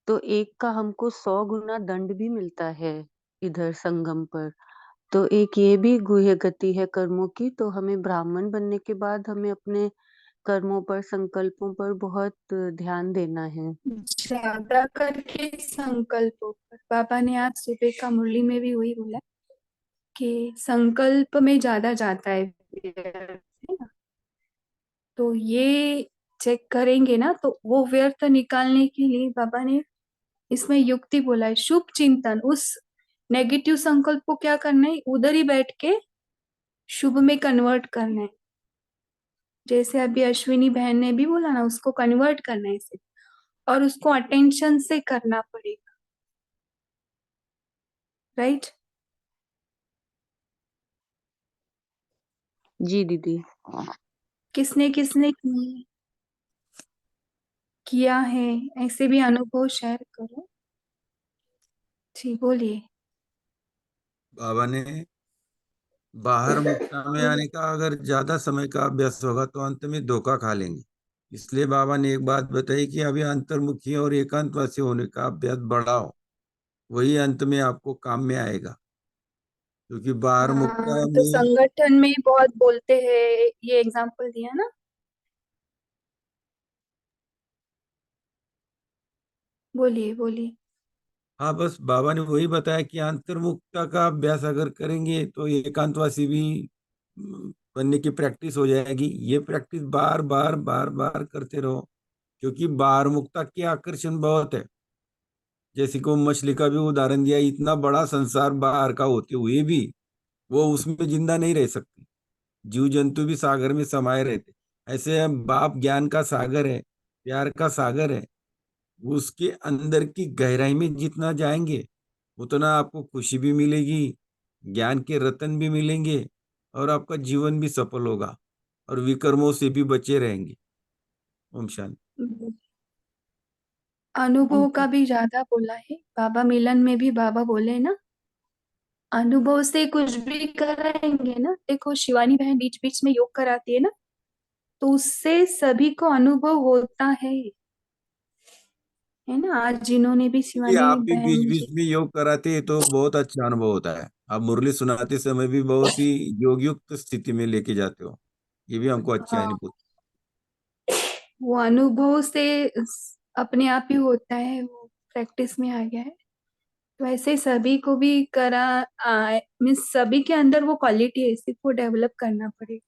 तो 1 का हमको 100 गुना दंड भी मिलता है इधर संगम पर। तो एक ये भी गुह्य गति है कर्मों की, तो हमें ब्राह्मण बनने के बाद हमें अपने कर्मों पर, संकल्पों पर बहुत ध्यान देना है। ज्यादा करके संकल्पों पर। बाबा ने आज सुबह का मुरली में भी वही बोला कि संकल्प में ज्यादा जाता है ना। तो ये चेक करेंगे ना, तो वो व्यर्थ निकालने के लिए बाबा ने इसमें युक्ति बोला है, शुभ चिंतन। उस नेगेटिव संकल्प को क्या करना है, उधर ही बैठ के शुभ में कन्वर्ट करना है। जैसे अभी अश्विनी बहन ने भी बोला ना, उसको कन्वर्ट करना है इसे, और उसको अटेंशन से करना पड़ेगा। राइट? जी दीदी। किसने किसने किया है, ऐसे भी अनुभव शेयर करो। जी बोलिए। बाबा ने बाहर मुक्ता में आने का अगर ज्यादा समय का अभ्यास होगा तो अंत में धोखा खा लेंगे। इसलिए बाबा ने एक बात बताई कि अभी अंतर्मुखी और एकांतवासी होने का अभ्यास बढ़ाओ, वही अंत में आपको काम में आएगा। क्योंकि बाहर मुक्ता हाँ, तो में संगठन में बहुत बोलते हैं, ये एग्जाम्पल दिया ना। बोलिए बोलिए। हाँ, बस बाबा ने वही बताया कि अंतर्मुखता का अभ्यास अगर करेंगे तो एकांतवासी भी बनने की प्रैक्टिस हो जाएगी। ये प्रैक्टिस बार बार बार बार करते रहो, क्योंकि बाहर मुक्ता के आकर्षण बहुत है। जैसे को मछली का भी उदाहरण दिया, इतना बड़ा संसार बाहर का होते हुए भी वो उसमें जिंदा नहीं रह सकती। जीव जंतु भी सागर में समाये रहते। ऐसे बाप ज्ञान का सागर है, प्यार का सागर है। उसके अंदर की गहराई में जितना जाएंगे उतना आपको खुशी भी मिलेगी, ज्ञान के रतन भी मिलेंगे, और आपका जीवन भी सफल होगा और विकर्मों से भी बचे रहेंगे। ओम शांति। अनुभव का भी ज्यादा बोला है बाबा। मिलन में भी बाबा बोले ना, अनुभव से कुछ भी कराएंगे ना। देखो शिवानी बहन बीच बीच में योग कराती है ना, तो उससे सभी को अनुभव होता है ना। आज जिन्होंने भी कि शिवानी आप भी बीच बहन बीच जी। में योग कराते हैं तो बहुत अच्छा अनुभव होता है। आप मुरली सुनाते समय भी बहुत ही योग युक्त स्थिति में लेके जाते हो। ये भी हमको अच्छा हाँ, अनुभव। वो अनुभव से अपने आप ही होता है, वो प्रैक्टिस में आ गया है। तो ऐसे सभी को भी करा, मीन्स सभी के अंदर वो क्वालिटी है, सिर्फ वो डेवलप करना पड़ेगा।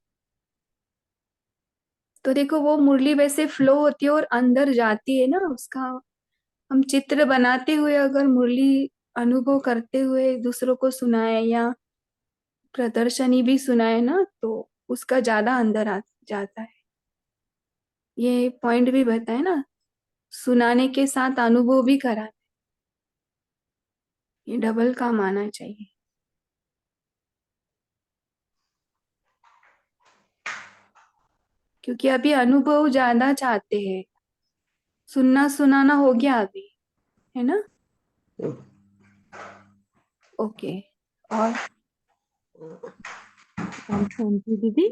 तो देखो वो मुरली वैसे फ्लो होती है और अंदर जाती है ना उसका। हम चित्र बनाते हुए अगर मुरली अनुभव करते हुए दूसरों को सुनाए या प्रदर्शनी भी सुनाए ना, तो उसका ज्यादा अंदर आ जाता है। ये पॉइंट भी बताए ना, सुनाने के साथ अनुभव भी करा, ये डबल काम आना चाहिए। क्योंकि अभी अनुभव ज्यादा चाहते हैं, सुनना सुनाना हो गया अभी, है ना। ओके। और ओम शांति दीदी।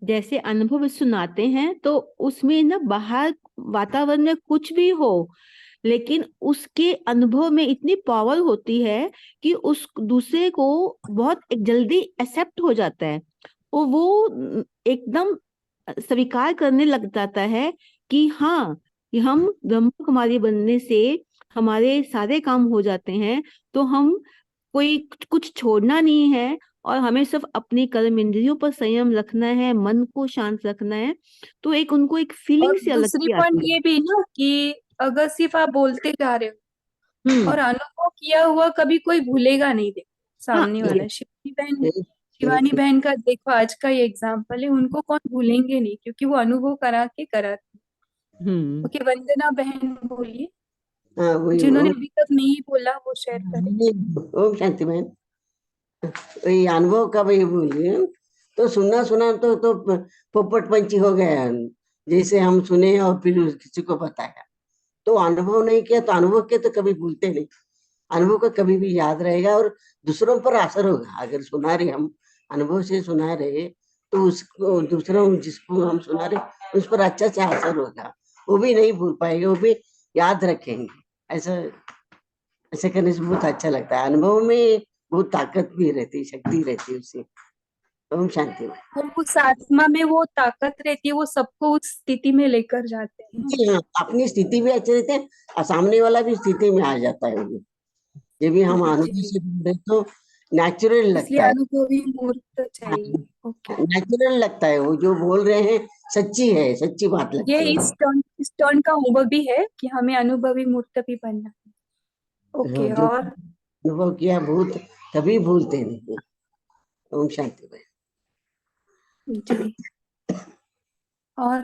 जैसे अनुभव सुनाते हैं तो उसमें ना बाहर वातावरण में कुछ भी हो, लेकिन उसके अनुभव में इतनी पावर होती है कि उस दूसरे को बहुत एक जल्दी एक्सेप्ट हो जाता है, और वो एकदम स्वीकार करने लग जाता है कि हाँ, कि हम ब्रह्म कुमारी बनने से हमारे सारे काम हो जाते हैं। तो हम कोई कुछ छोड़ना नहीं है, और हमें सिर्फ अपनी कर्म इंद्रियों पर संयम रखना है, मन को शांत रखना है। तो एक उनको एक और फीलिंग सी अलग दूसरी सी पॉइंट आती है। ये भी ना कि अगर सिर्फ आप बोलते जा रहे हो और अनुभव किया हुआ कभी कोई भूलेगा नहीं। देखो हाँ, सामने वाला शिवानी बहन का देखो आज का ये एग्जाम्पल है, उनको कौन भूलेंगे नहीं, क्योंकि वो अनुभव करा के कराती। ओके, वंदना बहन बोलिए। हाँ वही जिन्होंने अभी तक नहीं बोला वो शेयर करें। ओम शांति बहन। वही अनुभव का वही बोलिए। तो सुनना सुना तो पोपट पंची हो गया। जैसे हम सुने और फिर किसी को बताया, तो अनुभव नहीं किया तो अनुभव के तो कभी भूलते नहीं। अनुभव का कभी भी याद रहेगा और दूसरों पर असर होगा। अगर सुना रहे हम, अनुभव से सुना रहे, तो उसको दूसरों जिसको हम सुना रहे उस पर अच्छा से असर होगा, वो भी नहीं भूल पाएंगे, वो भी याद रखेंगे। ऐसा ऐसे करने से बहुत अच्छा लगता है। अनुभव में बहुत ताकत भी रहती है, शक्ति रहती है उससे। ओम शांति में। और उस आत्मा में वो ताकत रहती है, वो सबको उस स्थिति में लेकर जाते हैं। हाँ, अपनी स्थिति भी अच्छी रहती है और सामने वाला भी स्थिति में आ जाता है वो। जब भी हम अनुभव जी, से जुड़े तो नेचुरल इसलिए लगता है। अनुभवी मूर्त चाहिए। ओके, नेचुरल लगता है, वो जो बोल रहे हैं सच्ची है, सच्ची बात ये लगती है। इस टर्न का होमवर्क भी है कि हमें अनुभवी मूर्त भी बनना है। हाँ, ओके, जो और अनुभव किया भूत कभी भूलते नहीं। ओम शांति में। जी, और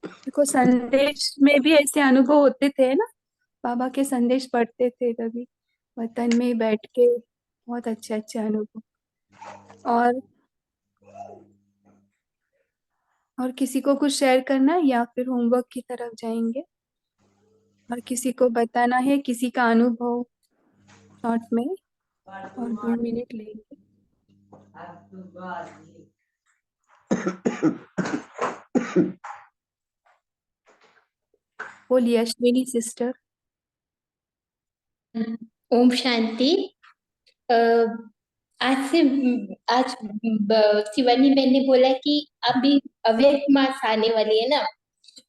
देखो संदेश में भी ऐसे अनुभव होते थे ना, बाबा के संदेश पढ़ते थे तभी वतन में बैठ के, बहुत अच्छे अच्छे अनुभव। और किसी को कुछ शेयर करना है या फिर होमवर्क की तरफ जाएंगे? और किसी को बताना है किसी का अनुभव शॉर्ट में, और 2 मिनट लेंगे। बोलिए अश्विनी सिस्टर। ओम शांति। अ, आज शिवानी बहन ने बोला कि अभी अवैध मास आने वाली है ना,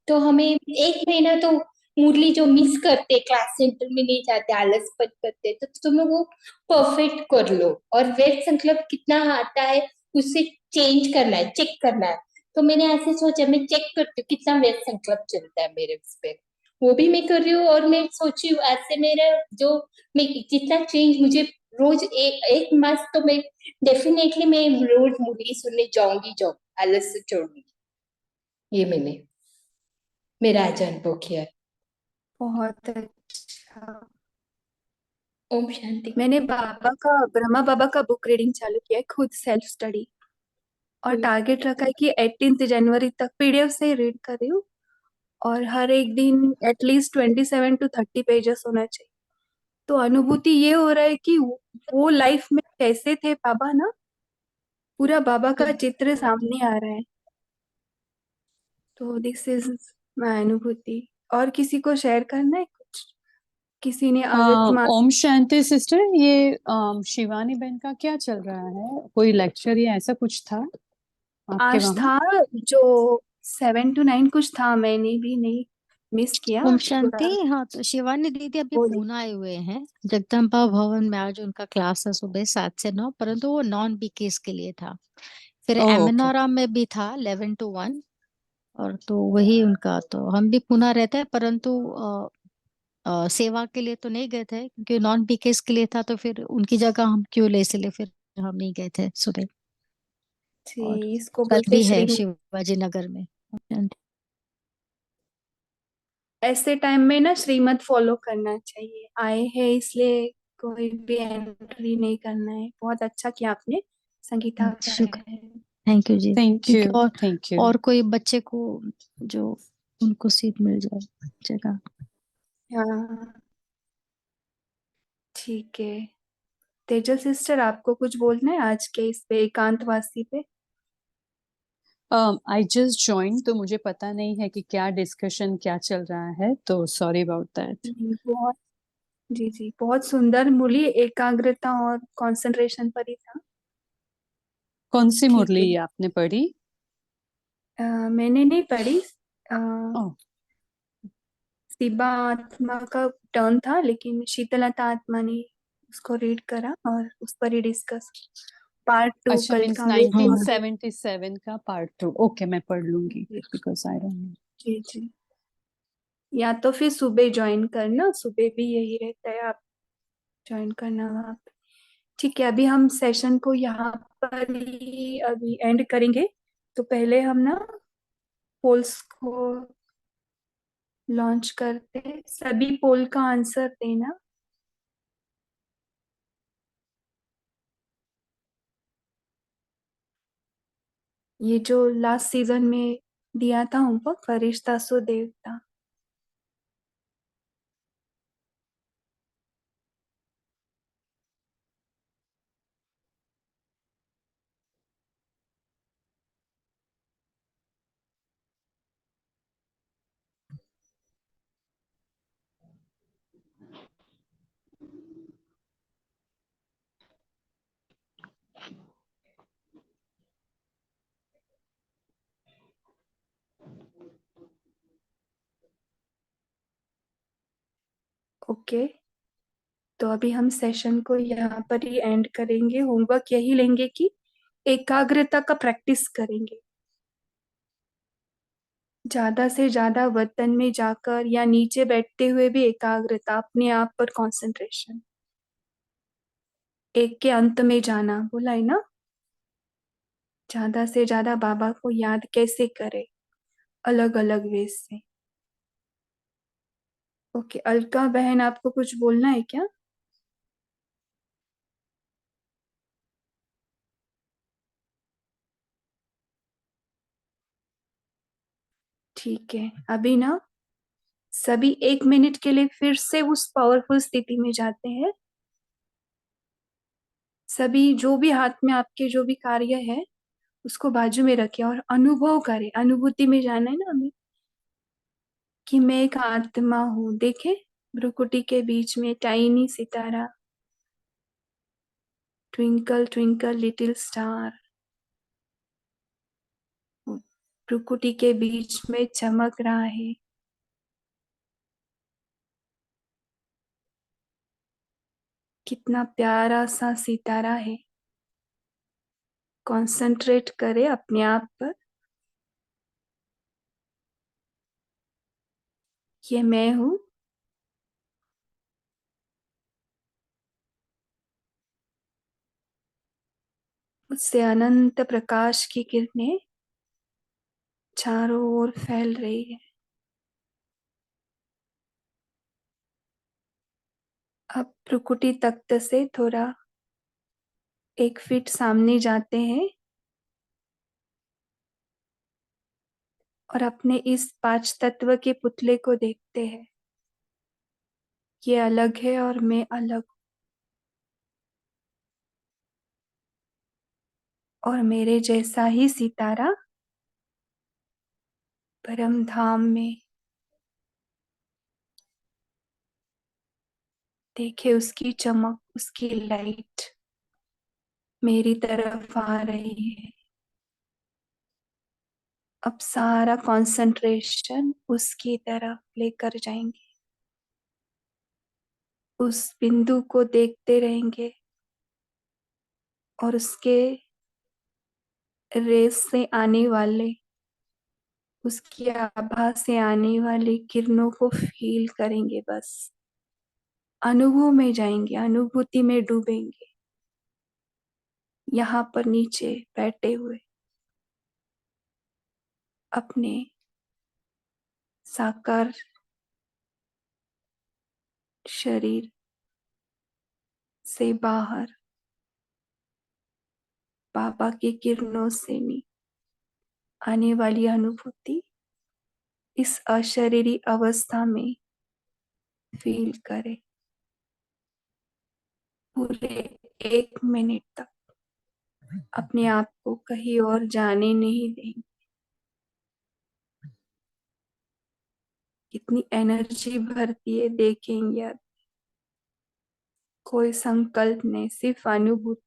तो हमें 1 महीना तो मुरली जो मिस करते, क्लास सेंटर में नहीं जाते, आलसपन करते, तो तुम्हें वो परफेक्ट कर लो। और वेद संकल्प कितना आता है उससे चेंज करना है, चेक करना है। तो मैंने ऐसे सोचा मैं चेक करती हूँ कितना वेद संकल्प चलता है मेरे उस पे, वो भी मैं कर रही हूँ। और मैं सोची हूँ ऐसे मेरा जो मैं जितना चेंज मुझे रोज एक मास तो मैं डेफिनेटली मैं रोज मुरली सुनने जाऊंगी, आलस से छोड़ूंगी। ये मेरा आज अनुभव किया है। बहुत अच्छा। ओम शांति। मैंने ब्रह्मा बाबा का बुक रीडिंग चालू किया है, खुद सेल्फ स्टडी। और टारगेट रखा है कि 18 जनवरी तक पीडीएफ से ही रीड कर रही हूँ। और हर एक दिन एटलीस्ट 27 to 30 पेजेस होना चाहिए। तो अनुभूति ये हो रहा है कि वो लाइफ में कैसे थे बाबा ना, पूरा बाबा का चित्र सामने आ रहा है। तो दिस इज माय अनुभूति। और किसी को शेयर करना है कुछ? किसी ने अवित मास। ओम शांति सिस्टर, ये शिवानी बहन का क्या चल रहा है? कोई लेक्चर या ऐसा कुछ था आपके आज वहाँ? था जो 7 to 9 कुछ था, मैंने भी नहीं मिस किया ओम थोड़ा। शांति। हाँ, तो शिवानी दीदी अभी बोलिए। पूना आए हुए हैं, जगदम्बा भवन में। आज उनका क्लास है सुबह 7 से 9, परंतु वो नॉन बीकेस के लिए था। फिर ओह, ओके। एमएनआरएम में भी था 11 to 1। और तो वही उनका, तो हम भी पुणे रहते हैं, परंतु सेवा के लिए तो नहीं गए थे क्योंकि नॉन बीकेस के लिए था, तो फिर उनकी जगह हम क्यों ले, इसलिए फिर हम नहीं गए थे सुबह। और जी, इसको कल बोलते भी है श्री। शिवाजी नगर में। ऐसे टाइम में ना श्रीमत फॉलो करना चाहिए। आए हैं इसलिए कोई भी एंट्री नहीं करना है। बहुत अच्छा किया आपने, संगीता शुक्र, बहन। Thank you ji. थैंक क्योंकि यू, थैंक यू। और कोई बच्चे को जो उनको सीट मिल जाए जगह। हाँ, ठीक है। तेजल सिस्टर, आपको कुछ बोलना है आज के इस पे एकांतवासी पे? आई जस्ट ज्वाइन, तो मुझे पता नहीं है कि क्या डिस्कशन क्या चल रहा है, तो सॉरी अबाउट दैट। बहुत, जी जी, बहुत सुंदर मुरली, एकाग्रता और कंसंट्रेशन पर ही था। कौन सी ठीक मुरली है। आपने पढ़ी? मैंने नहीं पढ़ी। ओह, शिबा आत्मा का टर्न था, लेकिन शीतलता आत्मा ने उसको रीड करा और उस पर ही डिस्कस। पार्ट 2 अच्छा, कल मीन्स का वेट मॉडल। 1977 का पार्ट 2। ओके, मैं पढ़ लूंगी बिकॉज आई डोंट नो। जी जी, या तो फिर सुबह ज्वाइन करना, सुबह भी यही रहता है, आप ज्वाइन करना वहाँ पे। ठीक है, अभी हम सेशन को यहाँ पर ही अभी एंड करेंगे। तो पहले हम ना पोल्स को लॉन्च करते हैं। सभी पोल का आंसर देना। ये जो लास्ट सीजन में दिया था होमवर्क, फरिश्ता सो देवता। ओके, तो अभी हम सेशन को यहाँ पर ही एंड करेंगे। होमवर्क यही लेंगे कि एकाग्रता का प्रैक्टिस करेंगे, ज्यादा से ज्यादा वतन में जाकर या नीचे बैठते हुए भी एकाग्रता, अपने आप पर कंसंट्रेशन, एक के अंत में जाना बोला है ना। ज्यादा से ज्यादा बाबा को याद कैसे करें, अलग अलग वे से। ओके, अलका बहन आपको कुछ बोलना है क्या? ठीक है, अभी ना सभी 1 मिनट के लिए फिर से उस पावरफुल स्थिति में जाते हैं। सभी जो भी हाथ में आपके जो भी कार्य है उसको बाजू में रखें और अनुभव करें, अनुभूति में जाना है ना हमें, कि मैं एक आत्मा हूं। देखे भ्रुकुटी के बीच में टाइनी सितारा, ट्विंकल ट्विंकल लिटिल स्टार, भ्रुकुटी के बीच में चमक रहा है। कितना प्यारा सा सितारा है। कंसंट्रेट करें अपने आप पर, ये मैं हूं। उससे अनंत प्रकाश की किरणें चारों ओर फैल रही है। अब भ्रुकुटी तख्त से थोड़ा 1 फीट सामने जाते हैं और अपने इस 5 तत्व के पुतले को देखते हैं। ये अलग है और मैं अलग हूं, और मेरे जैसा ही सितारा परम धाम में। देखे उसकी चमक, उसकी लाइट मेरी तरफ आ रही है। अब सारा कंसंट्रेशन उसकी तरफ लेकर जाएंगे, उस बिंदु को देखते रहेंगे और उसके रेस से आने वाले, उसकी आभा से आने वाली किरणों को फील करेंगे। बस अनुभव में जाएंगे, अनुभूति में डूबेंगे। यहाँ पर नीचे बैठे हुए अपने साकार शरीर से बाहर बाबा की किरणों से आने वाली अनुभूति इस अशरीरी अवस्था में फील करें। पूरे 1 मिनट तक अपने आप को कहीं और जाने नहीं देंगे। कितनी एनर्जी भरती है देखेंगे अब। कोई संकल्प नहीं, सिर्फ अनुभूति।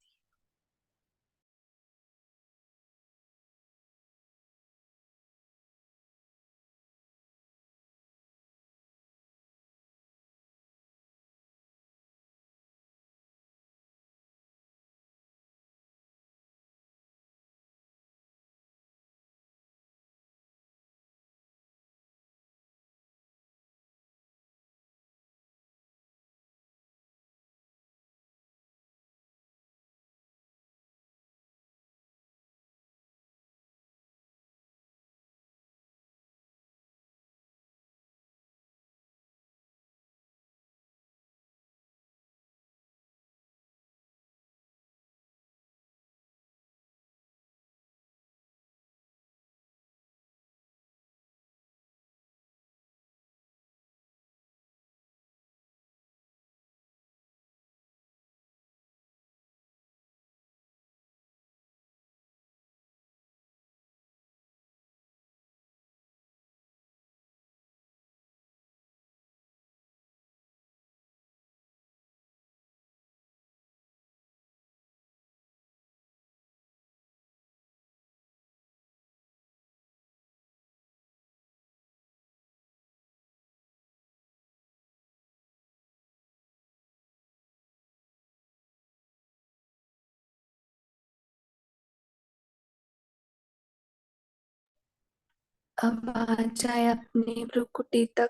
अब आ जाए अपनी भ्रुकुटी तक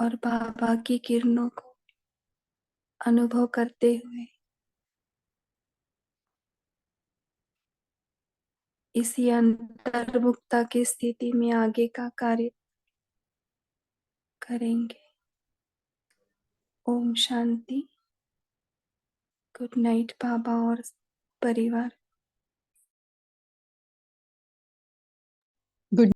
और बाबा की किरणों को अनुभव करते हुए इसी अंतर्मुखता की स्थिति में आगे का कार्य करेंगे। ओम शांति। गुड नाइट बाबा और परिवार।